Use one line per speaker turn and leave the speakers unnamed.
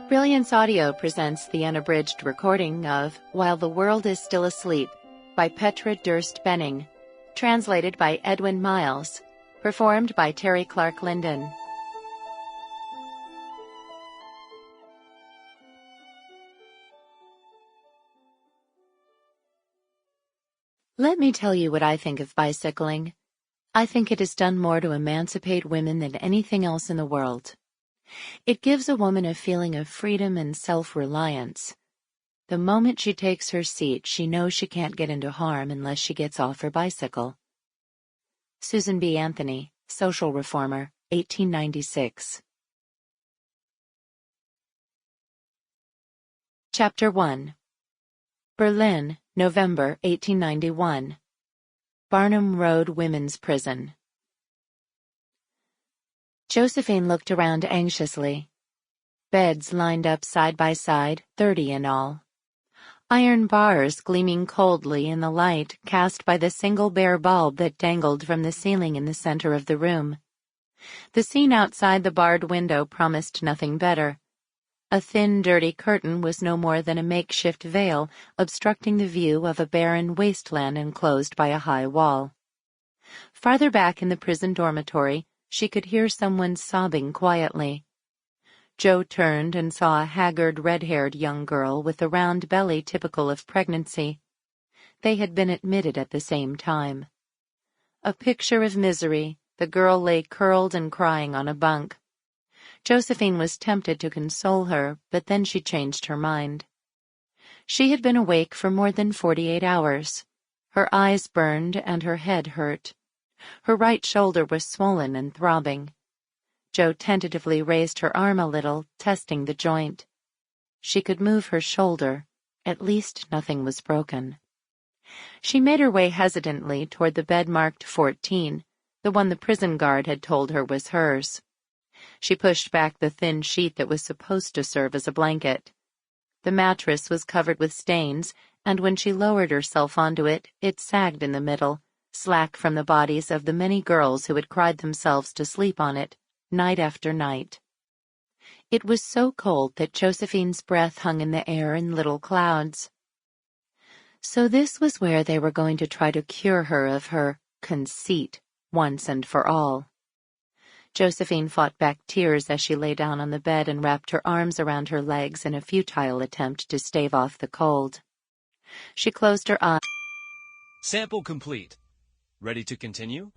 Brilliance Audio presents the unabridged recording of While the World is Still Asleep by Petra Durst-Benning, translated by Edwin Miles, performed by Teri Linden. Let me tell you what I think of bicycling. I think it has done more to emancipate women than anything else in the world. It gives a woman a feeling of freedom and self-reliance. The moment she takes her seat, she knows she can't get into harm unless she gets off her bicycle. Susan B. Anthony, Social Reformer, 1896. Chapter 1. Berlin, November 1891. Barnum Road Women's Prison. Josephine looked around anxiously. Beds lined up side by side, 30 in all. Iron bars gleaming coldly in the light cast by the single bare bulb that dangled from the ceiling in the center of the room. The scene outside the barred window promised nothing better. A thin, dirty curtain was no more than a makeshift veil obstructing the view of a barren wasteland enclosed by a high wall. Farther back in the prison dormitory, she could hear someone sobbing quietly. Jo turned and saw a haggard, red-haired young girl with a round belly typical of pregnancy. They had been admitted at the same time. A picture of misery, the girl lay curled and crying on a bunk. Josephine was tempted to console her, but then she changed her mind. She had been awake for more than 48 hours. Her eyes burned and her head hurt. Her right shoulder was swollen and throbbing. Jo tentatively raised her arm a little, testing the joint. She could move her shoulder. At least nothing was broken. She made her way hesitantly toward the bed marked 14, the one the prison guard had told her was hers. She pushed back the thin sheet that was supposed to serve as a blanket. The mattress was covered with stains, and when she lowered herself onto it, it sagged in the middle, slack from the bodies of the many girls who had cried themselves to sleep on it, night after night. It was so cold that Josephine's breath hung in the air in little clouds. So this was where they were going to try to cure her of her conceit once and for all. Josephine fought back tears as she lay down on the bed and wrapped her arms around her legs in a futile attempt to stave off the cold. She closed her eyes.
Sample complete. Ready to continue?